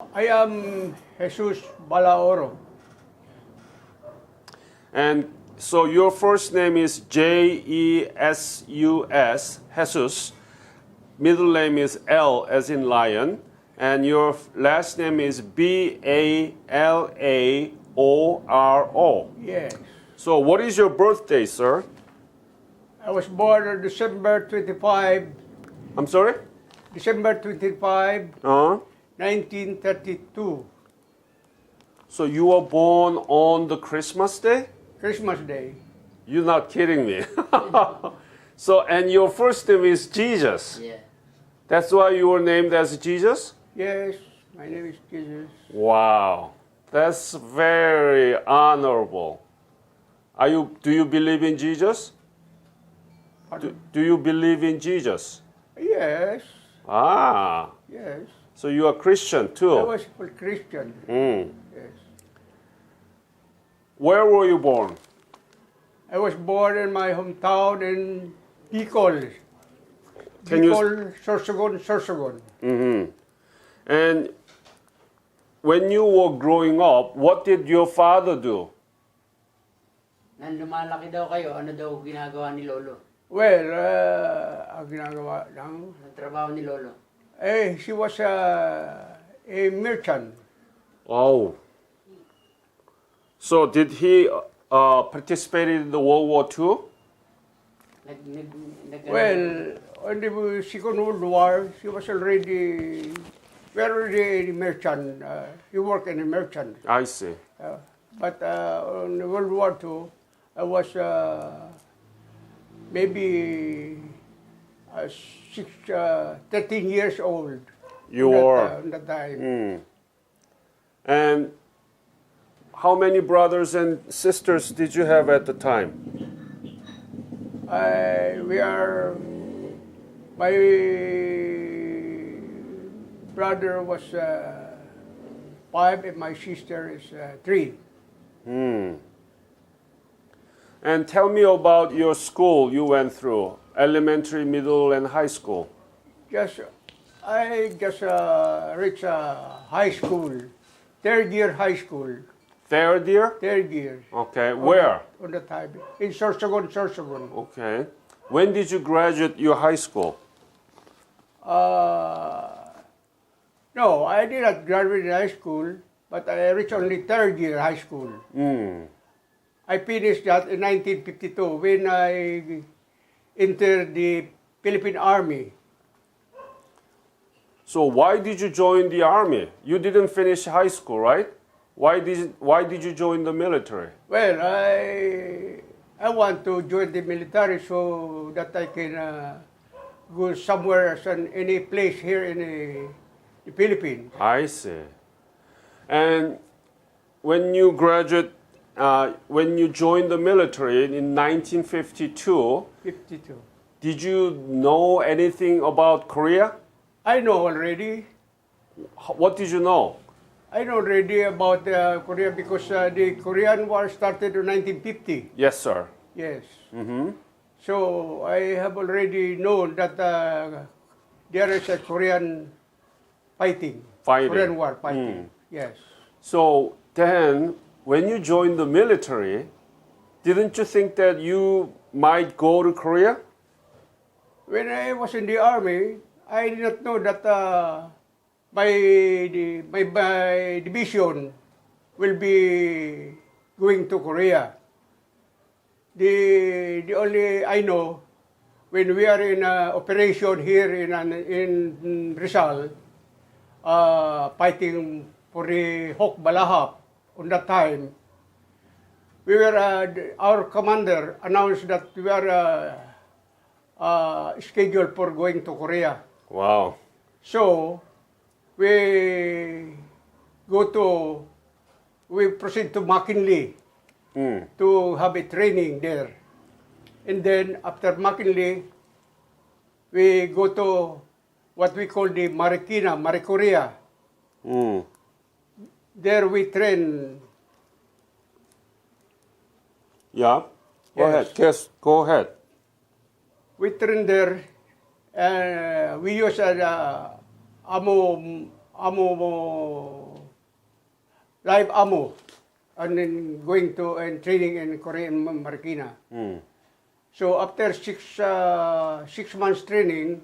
I am Jesus Balaoro. And so your first name is Jesus, Jesus. Middle name is L as in lion. And your last name is Balaoro. Yes. So what is your birthday, sir? I was born on December 25, I'm sorry? December 25, Uh-huh. 1932, So you were born on the Christmas day? Christmas Day. You're not kidding me. So, and your first name is Jesus. Yeah. That's why you were named as Jesus? Yes, my name is Jesus. Wow. That's very honorable. Do you believe in Jesus? Do you believe in Jesus? Yes, Ah. yes. So you are Christian too? I was a Christian. Mm. Yes. Where were you born? I was born in my hometown in Bicol. Can you- Bicol, Sorsogon. Mm-hmm. And when you were growing up, what did your father do? Nang lumalaki daw kayo, ano daw ginagawa ni Lolo? Well, ang ginagawa ng... Anong trabaho ni Lolo? She was a merchant. Oh. So did he participate in the World War II? Well, on the Second World War, she was already a merchant. He worked in a merchant. I see. But on the World War II, I was maybe 13 years old. You on were. on that time. Mm. And how many brothers and sisters did you have at the time? My brother was 5 and my sister is 3. Hmm. And tell me about your school you went through, elementary, middle, and high school. I just reached high school, third year high school. Third year? Third year. Okay. Where? On the time. In Sorsogon. Okay. When did you graduate your high school? No, I did not graduate in high school, but I reached only third year high school. Mm. I finished that in 1952 when I entered the Philippine Army. So why did you join the army? You didn't finish high school, right? Why did you join the military? Well, I want to join the military so that I can go somewhere, any place here in the Philippines. I see. And when you when you joined the military in 1952, 52. did you know anything about Korea? I know already. What did you know? I know already about Korea because the Korean War started in 1950. Yes, sir. Yes. Mm-hmm. So I have already known that there is a Korean fighting. Korean War fighting. Yes. So then, when you joined the military, didn't you think that you might go to Korea? When I was in the army, I did not know that my division will be going to Korea. The only I know, when we are in operation here in Rizal, fighting for the Hawk Balahap, on that time, we were our commander announced that we are scheduled for going to Korea. Wow. So we proceed to McKinley to have a training there. And then after McKinley, we go to what we call the Marikorea. Mm. There we train. Yeah. Go Yes. ahead. Yes. Go ahead. We train there. We use ammo mo, live ammo, and then going to and training in Korean Marikina. So after 6 months training,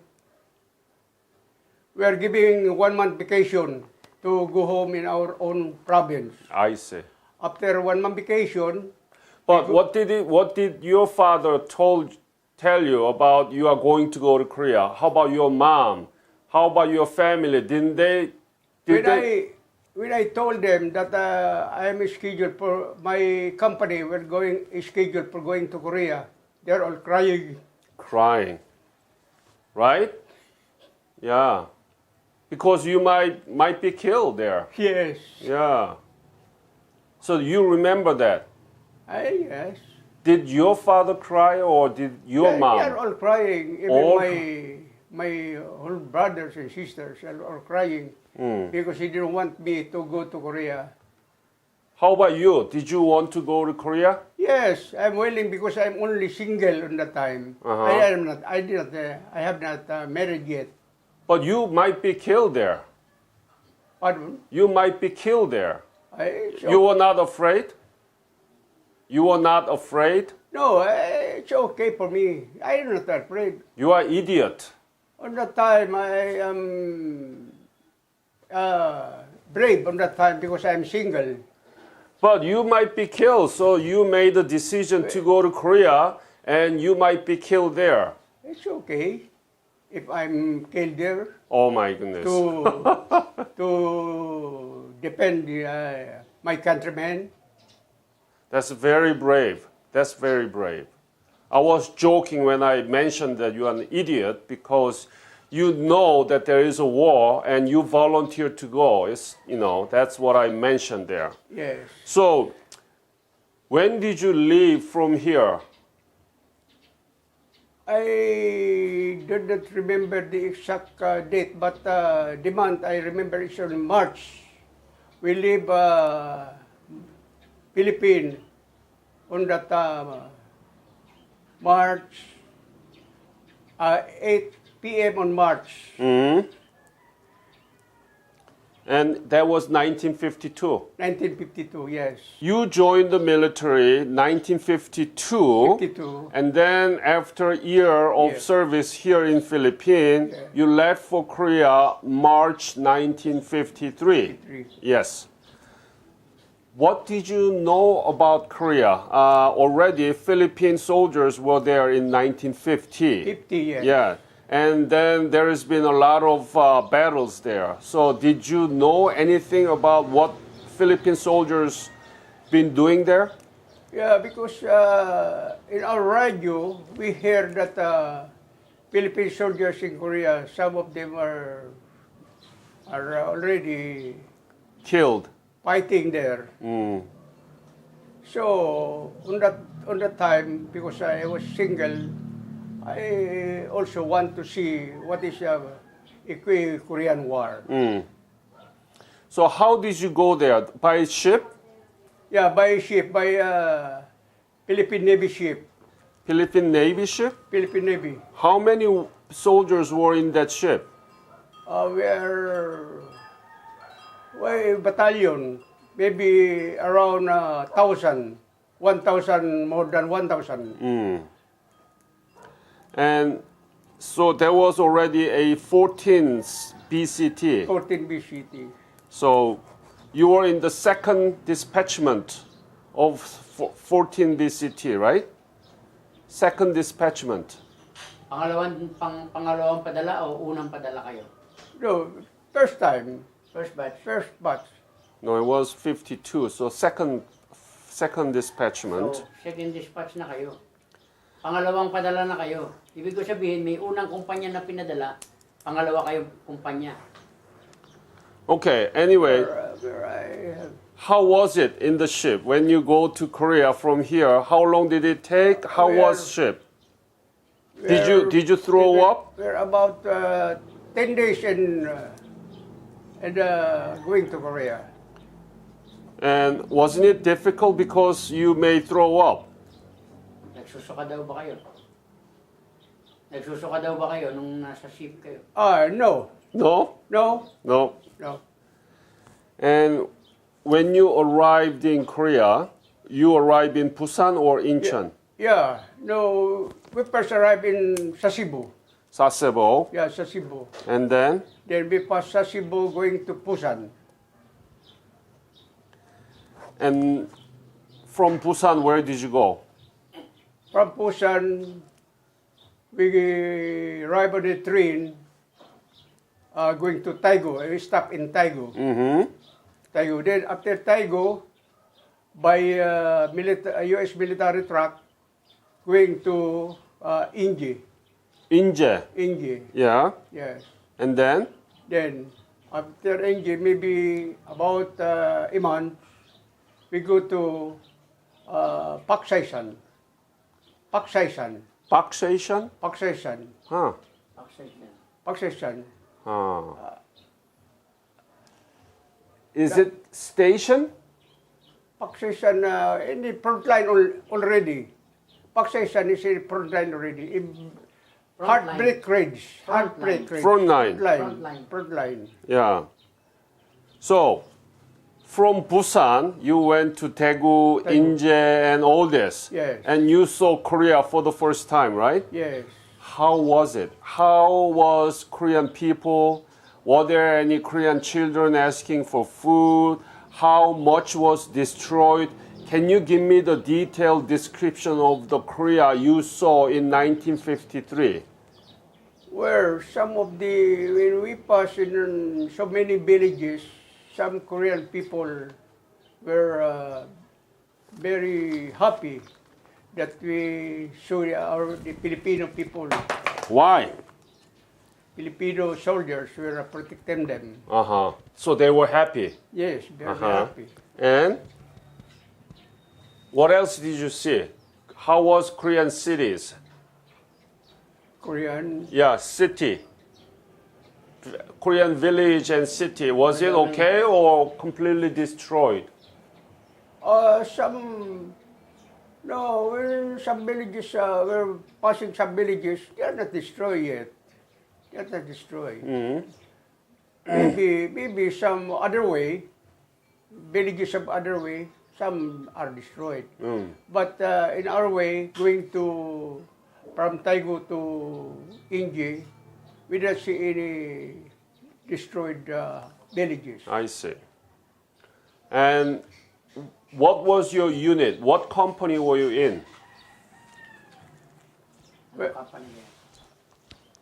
we are giving 1 month vacation to go home in our own province. I see. After 1 month vacation, But what did your father tell you about you are going to go to Korea? How about your mom? How about your family? when I told them that I am scheduled for my company, we're going scheduled for going to Korea, they're all crying. Crying, right? Yeah, because you might be killed there. Yes, Yeah. So you remember that? yes. Did your father cry or did your mom? They're all crying. Even All my whole brothers and sisters are all crying because he didn't want me to go to Korea. How about you? Did you want to go to Korea? Yes, I'm willing because I'm only single on that time. Uh-huh. I have not married yet. But you might be killed there. Pardon? You might be killed there. So, You were not afraid? You were not afraid? no, it's okay for me. I'm not afraid. You are idiot. On that time, I am brave on that time because I'm single. But you might be killed, so you made a decision to go to Korea and you might be killed there. It's okay if I'm killed there Oh my goodness. to defend my countrymen. That's very brave. That's very brave. I was joking when I mentioned that you are an idiot because you know that there is a war and you volunteered to go. That's what I mentioned there. Yes. So, when did you leave from here? I do not remember the exact date, but the month I remember is on March. We leave Philippines on that March 8 p.m. on March. And that was 1952. 1952, yes. You joined the military 1952. 52. And then after a year of Yes. service here in Philippines, Yeah. you left for Korea March 1953. 53. Yes. What did you know about Korea? Already Philippine soldiers were there in 1950. 50, yes. Yeah. And then there has been a lot of battles there. So did you know anything about what Philippine soldiers been doing there? Yeah, because in our radio, we hear that Philippine soldiers in Korea, some of them are already Killed. fighting there. So on that time, because I was single, I also want to see what is a Korean War. So how did you go there? By ship? Yeah, by ship, by Philippine Navy ship, Philippine Navy ship? Philippine Navy. How many soldiers were in that ship? Battalion, maybe around 1,000, more than 1,000. And so there was already a 14th BCT. 14 BCT. So you were in the second dispatchment of 14 BCT, right? Second dispatchment. Pangalawang padala o unang padala kayo? No, first time, First batch. first batch. No, it was 52. So second dispatchment. So, second dispatch na kayo. Pangalawang padala na kayo. Ibig ko sabihin, may unang kumpanya na pinadala, pangalawa kayong kumpanya. Okay, anyway, Where I have, how was it in the ship when you go to Korea from here? How long did it take? How was ship? Did you throw up? We're about 10 days and going to Korea. And wasn't it difficult because you may throw up? Nagsusuka daw ba kayo? Nagsusuka daw ba kayo nung nasa ship kayo? No, No? no, No. no. And when you arrived in Korea, you arrived in Busan or Incheon? Yeah, no, we first arrived in Sasebo. Sasebo. Yeah, Sasebo. And then? Then we passed Sasebo going to Busan. And from Busan, where did you go? From Busan, we arrived on the train going to Taigo. We stopped in Taigo. Mm-hmm. Taigo. Then after Taigo, by U.S. military truck, going to Inji. Inje. Inji, Yeah. yes. And then? Then after Inji, maybe about a month, we go to Paksaisan. Paksaisan. Baksation? Paksaisan. Huh. Paksaisan. Is it station? Paksaisan in the front line already. Paksaisan is in front line already. Heartbreak range. Heartbreak range. Front line. Front line. Front line. Yeah. So, from Busan, you went to Daegu, Inje, and all this. Yes. And you saw Korea for the first time, right? Yes. How was it? How was Korean people? Were there any Korean children asking for food? How much was destroyed? Can you give me the detailed description of the Korea you saw in 1953? Where some of the, when we pass in so many villages, some Korean people were very happy that we saw the Filipino people, Why? Filipino soldiers were protecting them. Uh-huh. So they were happy. Yes, very Uh-huh. happy. And what else did you see? How was Korean cities? Korean, Yeah, city. Korean village and city. Was it okay or completely destroyed? some villages, we're passing some villages, they are not destroyed yet. They are not destroyed. Maybe some other way, villages of other way, some are destroyed. But in our way, going to, from Taigo to Inji, we don't see any destroyed villages. I see. And what was your unit? What company were you in?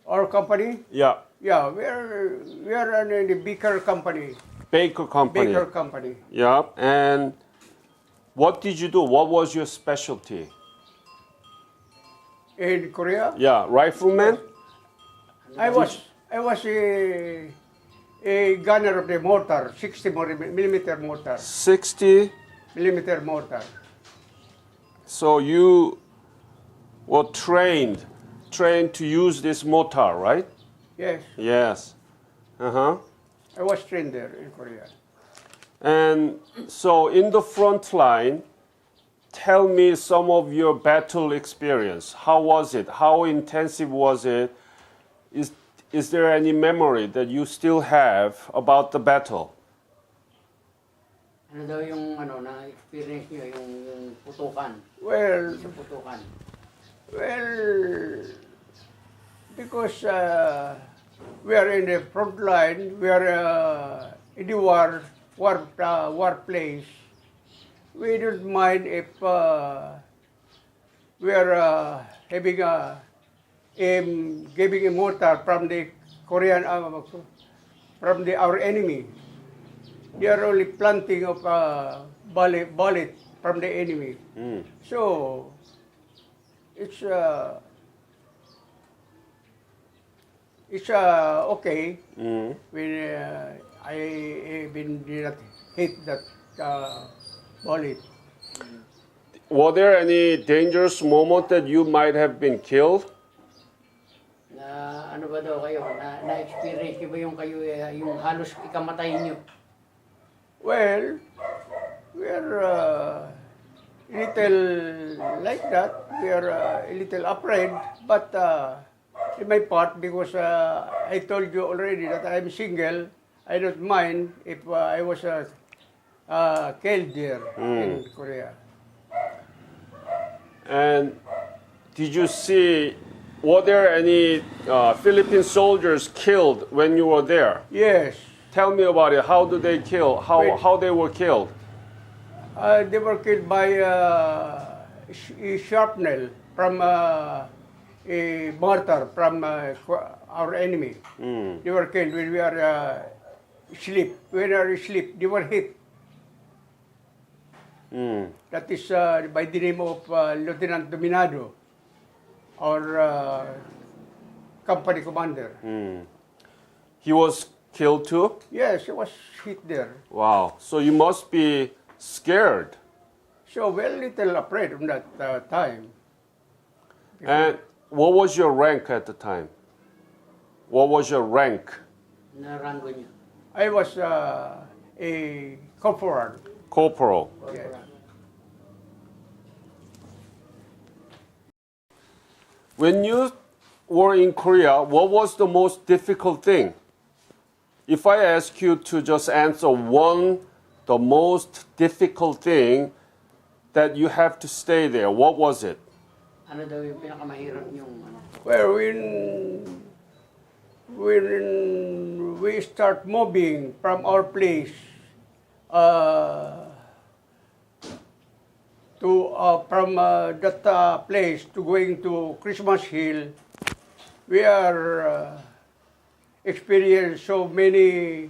Our company, Yeah, yeah, we are in the Baker company. Baker Company. Baker company. Yeah, and what did you do? What was your specialty? In Korea, Yeah, rifleman? I was a gunner of the mortar, 60 millimeter mortar, 60. millimeter mortar. So you were trained to use this mortar, right? Yes, Yes. Uh-huh. I was trained there in Korea. And so in the front line, tell me some of your battle experience. How was it? How intensive was it? Is there any memory that you still have about the battle? Ano daw yung na experience niyo yung putukan? Well, Sa putukan. well, because we are in the front line, we are in the war place. We don't mind if we are having giving a mortar from the Korean, from our enemy. They are only planting of bullet from the enemy. So it's okay. When I even did not hit that bullet. Were there any dangerous moment that you might have been killed? Na ano ba daw kayo? Na-experience niyo ba yung kayo yung halos ikamatay niyo? Well, we are a little like that. We are a little afraid, but in my part, because I told you already that I'm single, I don't mind if I was killed there in Korea. And did you see, were there any Philippine soldiers killed when you were there? Yes, Tell me about it. How did they kill? Wait. How they were killed? they were killed by shrapnel from a mortar from our enemy. They were killed when we are asleep. When we are asleep, they were hit. That is by the name of Lieutenant Dominado, our company commander. He was killed too? Yes, he was hit there. Wow. So you must be scared. So we're a little afraid from that time. And what was your rank at the time? What was your rank? Na rango niyo. I was a corporal. Corporal. Yes. When you were in Korea, what was the most difficult thing? If I ask you to just answer one, the most difficult thing that you have to stay there, what was it? Ano daw yung pinakamahirap niyong ano? Well, when we start moving from our place from that place to going to Christmas Hill, we are experience so many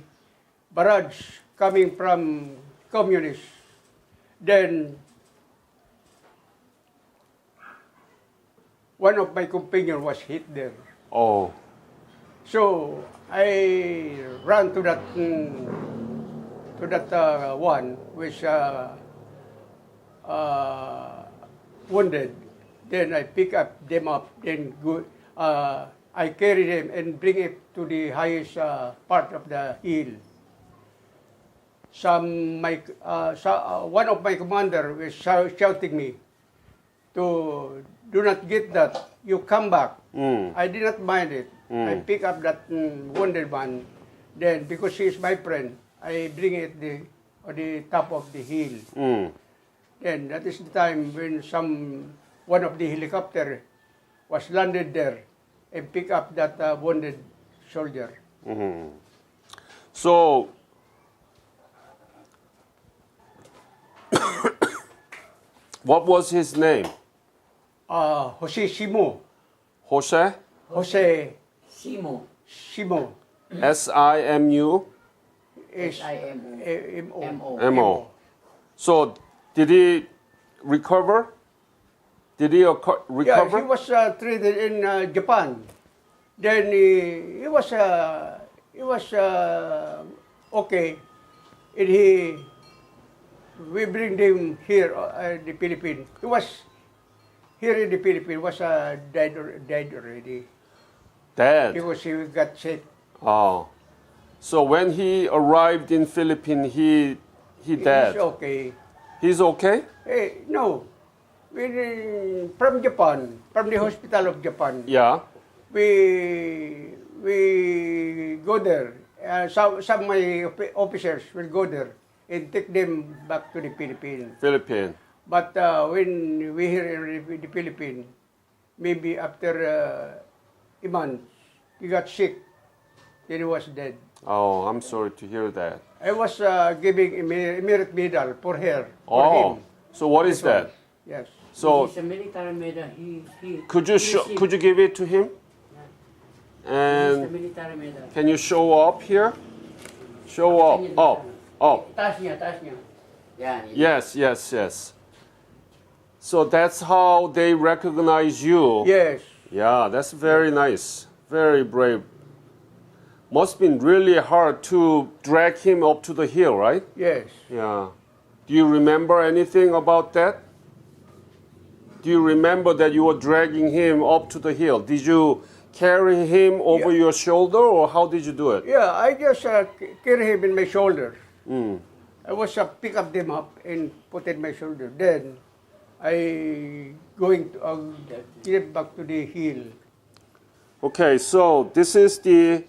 barrage coming from communists. Then one of my companions was hit there. Oh, So I ran to that one which wounded. Then I pick up them up. Then I carry them and bring it to the highest part of the hill. One of my commander was shouting me to do not get that. You come back. I did not mind it. I pick up that wounded one. Then, because she is my friend, I bring it on the top of the hill. Then that is the time when one of the helicopter was landed there and pick up that wounded soldier. so what was his name? Jose Simo. Jose? Jose Simo. Simo. S-I-M-U? S-I-M-O. M-O. M-O. So did he recover? Did he Yeah, recover? he was treated in Japan. Then he was okay. And we bring him here in the Philippines. He was here in the Philippines. Was died already Dead. because he got sick. Oh. So when he arrived in Philippines, he dead. He's okay. He's okay? Hey, no. From Japan, from the hospital of Japan, Yeah. we go there. Some my officers will go there and take them back to the Philippines. Philippines. But when we here in the Philippines, maybe after a month, he got sick. Then he was dead. Oh, I'm sorry to hear that. I was giving a merit medal for her, for Oh, him. so what is This one. that? Yes. So He's a military medal. could you give it to him? He's a And military medal. can you show up here? Show up, up. Taas niya, taas niya. Yan. Yes, yes, yes. So that's how they recognize you. Yes. Yeah, that's very nice. Very brave. Must have been really hard to drag him up to the hill, right? Yes. Yeah. Do you remember anything about that? Do you remember that you were dragging him up to the hill? Did you carry him over Yeah. your shoulder, or how did you do it? Yeah, I just carry him in my shoulder. I was pick up them up and put in my shoulder. Then I going to get back to the hill. Okay, so this is the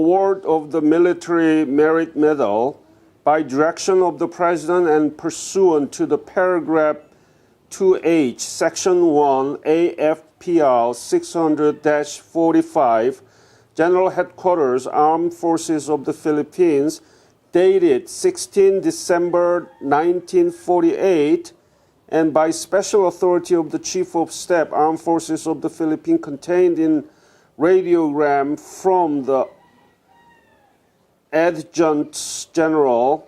award of the Military Merit Medal by direction of the President and pursuant to the paragraph 2H, Section 1, AFPR 600-45, General Headquarters, Armed Forces of the Philippines, dated 16 December 1948, and by special authority of the Chief of Staff, Armed Forces of the Philippines, contained in radiogram from the Adjutant General,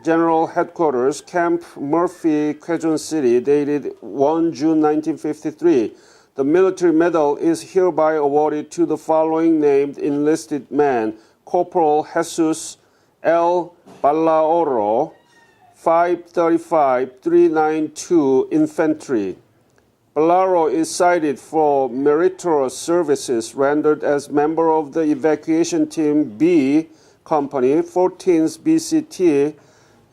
General Headquarters, Camp Murphy, Quezon City, dated 1 June 1953. The military medal is hereby awarded to the following named enlisted men: Corporal Jesus L. Balaoro, 535-392 Infantry. Balaoro is cited for meritorious services rendered as member of the Evacuation Team B Company, 14th BCT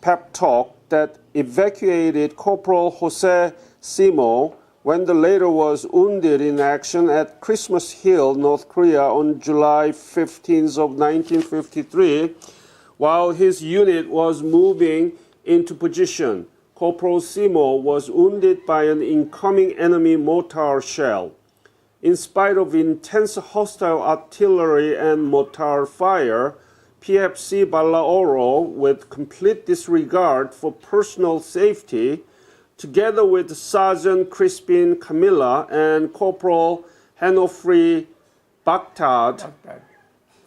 Pep Talk, that evacuated Corporal Jose Simo when the latter was wounded in action at Christmas Hill, North Korea on July 15th of 1953, while his unit was moving into position. Corporal Simo was wounded by an incoming enemy mortar shell. In spite of intense hostile artillery and mortar fire, PFC Balaoro, with complete disregard for personal safety, together with Sergeant Crispin Camilla and Corporal Hanofri Baghdad,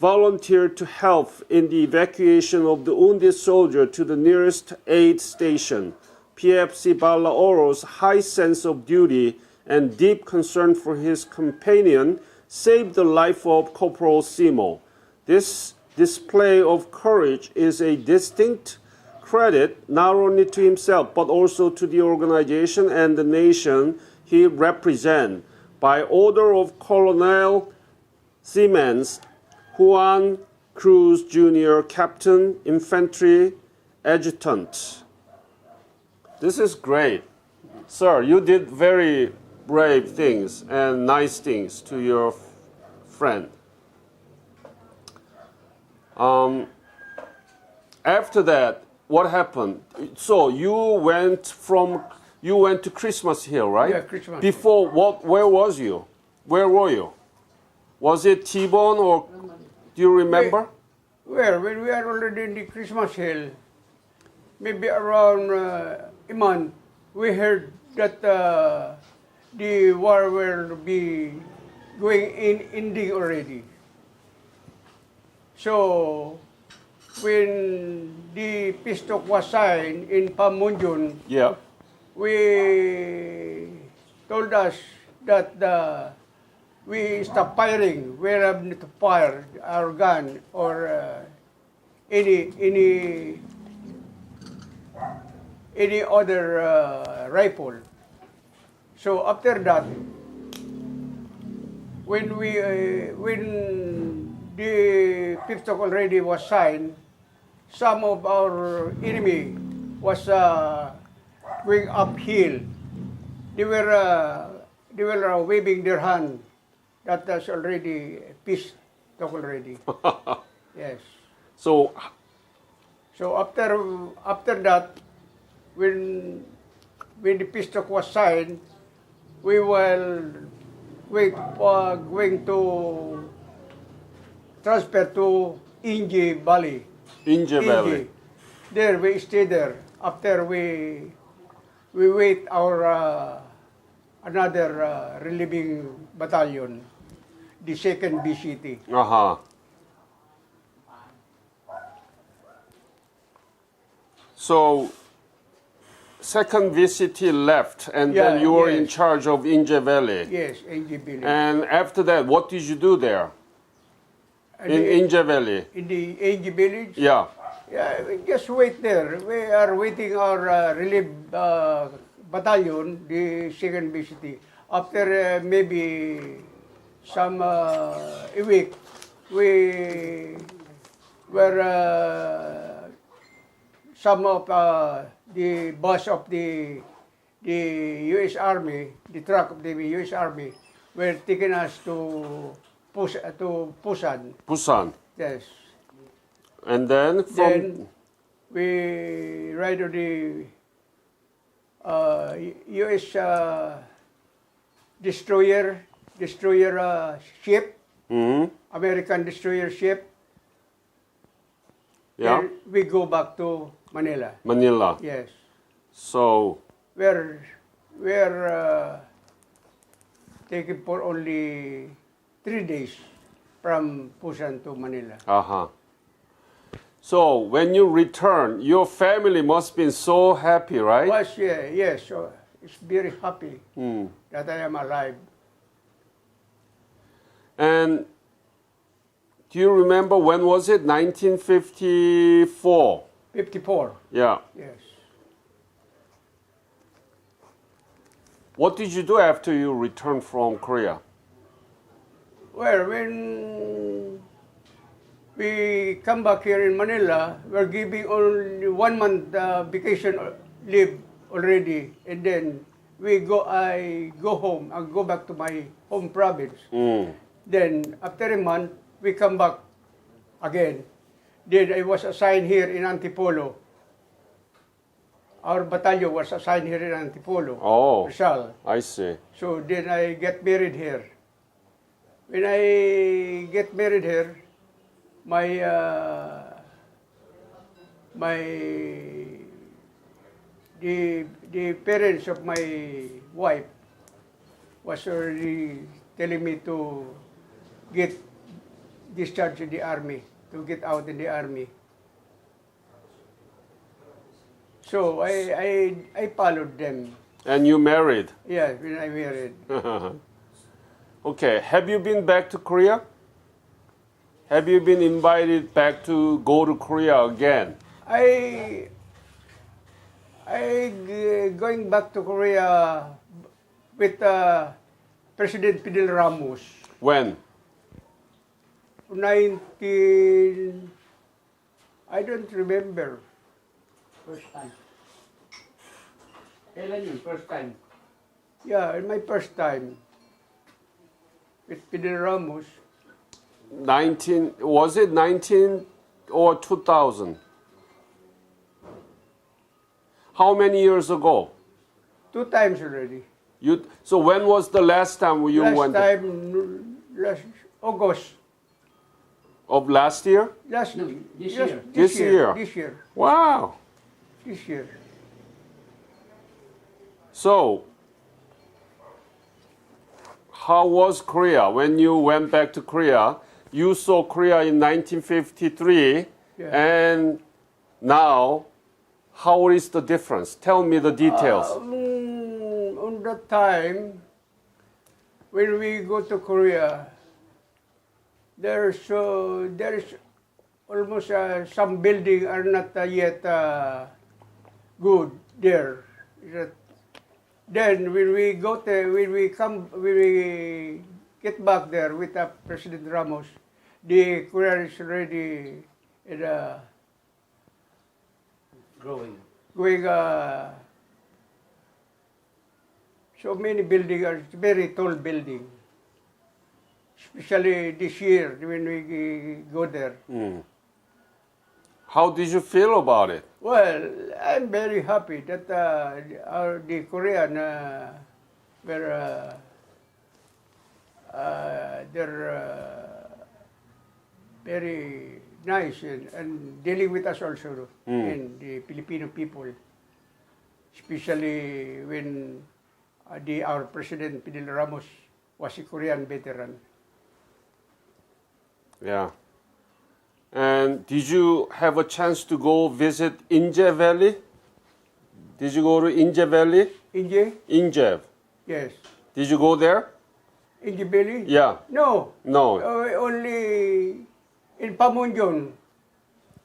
volunteered to help in the evacuation of the wounded soldier to the nearest aid station. PFC Balaoro's high sense of duty and deep concern for his companion saved the life of Corporal Simo. This display of courage is a distinct credit not only to himself but also to the organization and the nation he represents. By order of Colonel Siemens Juan Cruz Jr., Captain, Infantry Adjutant. This is great. Sir, you did very brave things and nice things to your friend. After that, what happened? So you went to Christmas Hill, right? Yeah, Christmas Hill. Before, where was you? Where were you? Was it T-Bone or do you remember? Well, when we are already in the Christmas Hill, maybe around a month, we heard that the war will be going ending already. So, when the peace talk was signed in Pamunjun, Yeah. we told us that we stop firing. We have to fire our gun or any other rifle. So after that, when the fifth talk already was signed, some of our enemy was going uphill. They were waving their hand. That was already peace talk already. Yes. So So after that, when the peace talk was signed, we were going to transfer to Inji Valley. Inje Valley. There we stay there. After we wait our another relieving battalion, the second BCT. Uh-huh. So, second VCT left, and then Yeah, you were in yes. charge of Inje Valley. Yes, Inji Valley. And after that, what did you do there? And In the- Inje Valley? in the Inji village. Yeah. Yeah, we just wait there. We are waiting our relief battalion, the second BCT. After maybe some a week, we were some of the bus of the U.S. Army, the truck of the U.S. Army, were taking us to Busan. Busan. Yes. And then from Then we ride on the U.S. destroyer ship, Mhm. American destroyer ship. Yeah, Then we go back to Manila. Manila. Yes. So We're taken for only 3 days from Busan to Manila. uh-huh. So when you return, your family must been so happy, right? Was yes, so it's very happy that I am alive. And do you remember when was it? 1954. 54. Yeah. Yes. What did you do after you returned from Korea? Well, when we come back here in Manila, we're giving only 1 month vacation leave already, and then I go home. I go back to my home province. Then after a month, we come back again. Then I was assigned here in Antipolo. Our battalion was assigned here in Antipolo, Oh, Rizal. I see. So then I get married here. When I get married here, my the parents of my wife was already telling me to get discharged in the army, to get out in the army. So I followed them. And you married. Yeah, when I married. Okay, have you been back to Korea? Have you been invited back to go to Korea again? I going back to Korea with President Fidel Ramos. When? 19, I don't remember. First time. Kailan yun? First time. Yeah, my first time with Fidel Ramos. 19, was it 19 or 2000? How many years ago? 2 times already. So when was the last time you Last went? time, last August. Of last year? Last No, this yes, year. This year. This year. Wow. This year. So, how was Korea? When you went back to Korea, you saw Korea in 1953, Yeah. and now, how is the difference? Tell me the details. On that time, when we go to Korea, there is almost some building are not yet good there. Then when we get back there with President Ramos, the Korea is already in Growing. going so many buildings are very tall building. Especially this year when we go there. How did you feel about it? Well, I'm very happy that the Korean they're very nice and dealing with us also and the Filipino people, especially when our President Fidel Ramos was a Korean veteran. Yeah. And did you have a chance to go visit Inje Valley? Did you go to Inje Valley? Inje? Inje. Yes. Did you go there? Inje Valley? Yeah. No. No. Only in Pamunjon.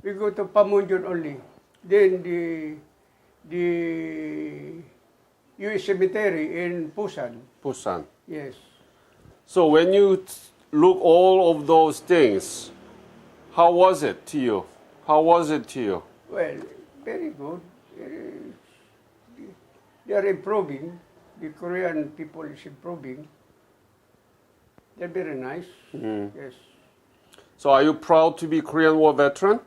We go to Pamunjon only. Then the U.S. cemetery in Busan. Busan. Yes. So when you look all of those things, how was it to you? How was it to you? Well, very good. They are improving. The Korean people is improving. They're very nice. Yes. So are you proud to be Korean War veteran?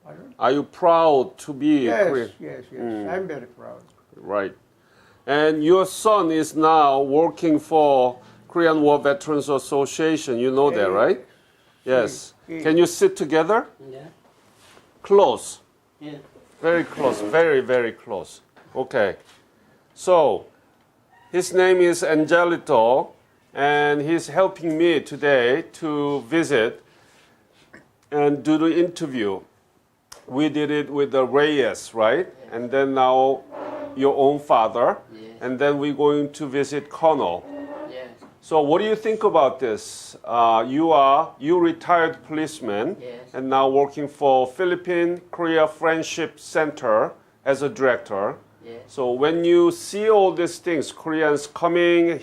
Pardon? Are you proud to be Yes, Korean? yes, yes. I'm very proud. Right. And your son is now working for Korean War Veterans Association. You know that, right? Yes. He- Can you sit together? Yeah. Close. Yeah. Very close. Very, very close. Okay. So, his name is Angelito, and he's helping me today to visit and do the interview. We did it with the Reyes, right? And then now your own father. Yes. And then we're going to visit Colonel. Yes. So what do you think about this? You retired policeman Yes. and now working for Philippine Korea Friendship Center as a director. Yes. So when you see all these things, Koreans coming,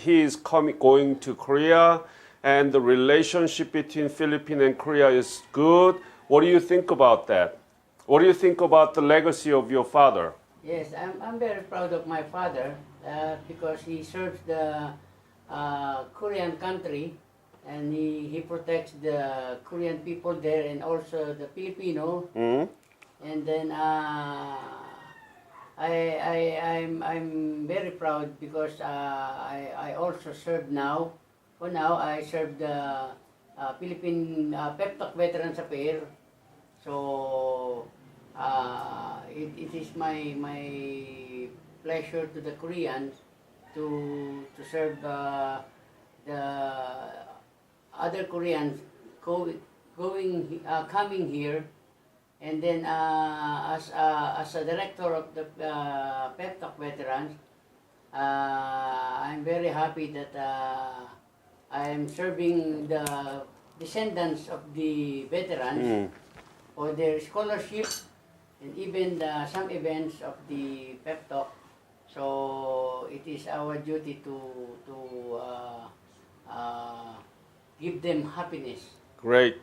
going to Korea, and the relationship between Philippines and Korea is good. What do you think about that? What do you think about the legacy of your father? Yes, I'm very proud of my father because he serves the Korean country and he protects the Korean people there and also the Filipino. Mm? And then I'm very proud because I also serve now. For now, I serve the Philippine Pep Talk Veterans Affairs. So it is my pleasure to the Koreans to serve the other Koreans coming here, and then as a director of the Pep Talk Veterans, I'm very happy that I am serving the descendants of the veterans for their scholarship and even some events of the Pep Talk. So it is our duty to give them happiness. Great.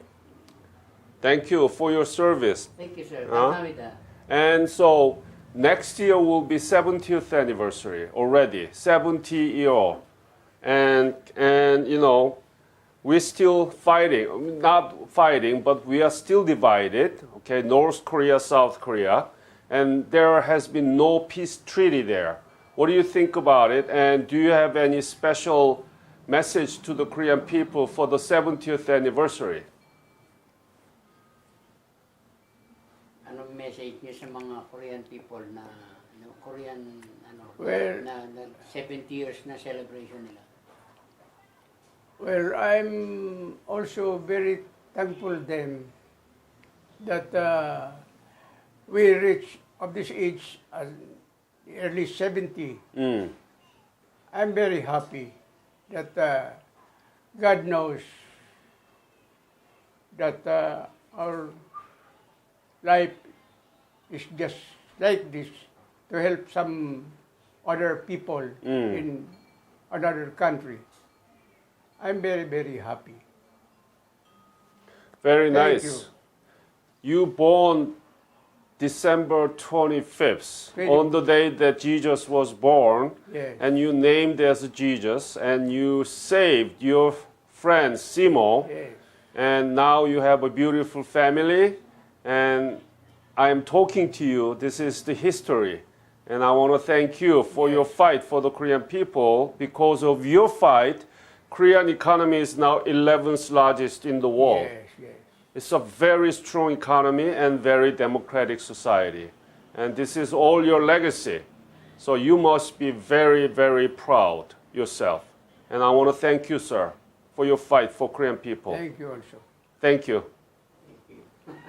Thank you for your service. Thank you, sir. Huh? Kamsahamnida. And so next year will be 70th anniversary already, 70 year. And you know, we're still fighting, not fighting, but we are still divided, okay, North Korea, South Korea, and there has been no peace treaty there. What do you think about it? And do you have any special message to the Korean people for the 70th anniversary? Anong message niyo sa mga Korean people na Korean Well- na 70 years na celebration nila? Well, I'm also very thankful them that we reach of this age, the early 70. I'm very happy that God knows that our life is just like this to help some other people in another country. I'm very, very happy. Very Thank nice. You born December 25th, on the day that Jesus was born, Yes. and you named as Jesus, and you saved your friend Simo, Yes. and now you have a beautiful family, and I am talking to you. This is the history, and I want to thank you for your fight for the Korean people. Because of your fight, Korean economy is now 11th largest in the world. Yes, yes. It's a very strong economy and very democratic society. And this is all your legacy. So you must be very, very proud yourself. And I want to thank you, sir, for your fight for Korean people. Thank you also. Thank you.